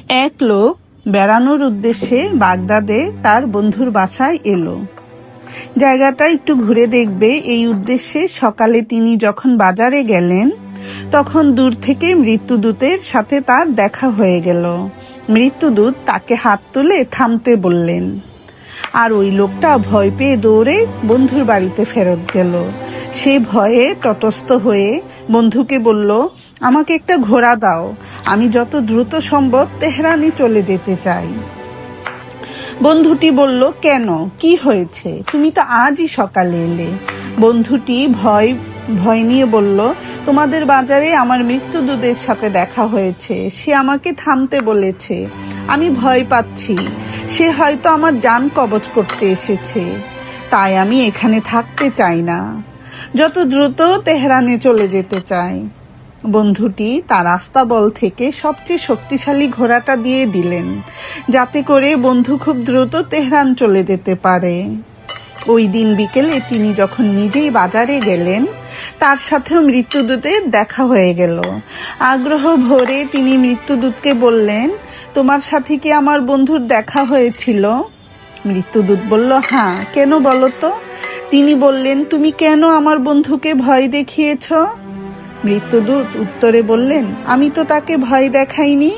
এক লোক বেড়ানোর উদ্দেশ্যে বাগদাদে তার বন্ধুর বাসায় এলো। জায়গাটা একটু ঘুরে দেখবে এই উদ্দেশ্যে সকালে তিনি যখন বাজারে গেলেন তখন দূর থেকে মৃত্যুদূতের সাথে তার দেখা হয়ে গেল। মৃত্যুদূত তাকে হাত তুলে থামতে বললেন, আর ওই লোকটা ভয় পেয়ে দৌড়ে বন্ধুর বাড়িতে ফেরত গেল। সে ভয়ে তটস্থ হয়ে বন্ধুকে বলল, আমাকে একটা ঘোড়া দাও, আমি যত দ্রুত সম্ভব তেহরানে চলে যেতে চাই। বন্ধুটি বলল, কেন, কি হয়েছে? তুমি তো আজই সকালে এলে। বন্ধুটি ভয় নিয়ে বলল, তোমাদের বাজারে আমার মৃত্যুদূতের সাথে দেখা হয়েছে। সে আমাকে থামতে বলেছে। আমি ভয় পাচ্ছি, সে হয়তো আমার জান কবজ করতে এসেছে। তাই আমি এখানে থাকতে চাই না, যত দ্রুত তেহরানে চলে যেতে চাই। বন্ধুটি তার আস্তাবল থেকে সবচেয়ে শক্তিশালী ঘোড়াটা দিয়ে দিলেন, যাতে করে বন্ধু খুব দ্রুত তেহরান চলে যেতে পারে। ওই দিন বিকেলে তিনি যখন নিজেই বাজারে গেলেন, তার সাথেও মৃত্যুদূতের দেখা হয়ে গেল। আগ্রহ ভরে তিনি মৃত্যুদূতকে বললেন, তোমার সাথে কি আমার বন্ধুর দেখা হয়েছিল? মৃত্যুদূত বলল, হ্যাঁ, কেন বলো তো? তিনি বললেন, তুমি কেন আমার বন্ধুকে ভয় দেখিয়েছ? মৃত্যুদূত উত্তরে বললেন, আমি তো তাকে ভয় দেখাইনি,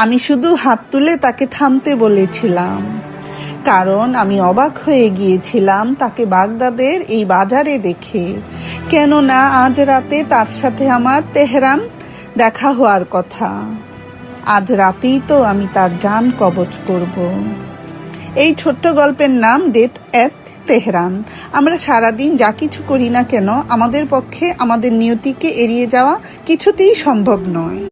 আমি শুধু হাত তুলে তাকে থামতে বলেছিলাম, কারণ আমি অবাক হয়ে গিয়েছিলাম তাকে বাগদাদের এই বাজারে দেখে। কেননা আজ রাতে তার সাথে আমার তেহরান দেখা হওয়ার কথা। আজ রাতেই তো আমি তার জান কবজ করব। এই ছোট্ট গল্পের নাম ডেট এট তেহরান। আমরা সারাদিন যা কিছু করি না কেন, আমাদের পক্ষে আমাদের নিয়তিকে এড়িয়ে যাওয়া কিছুতেই সম্ভব নয়।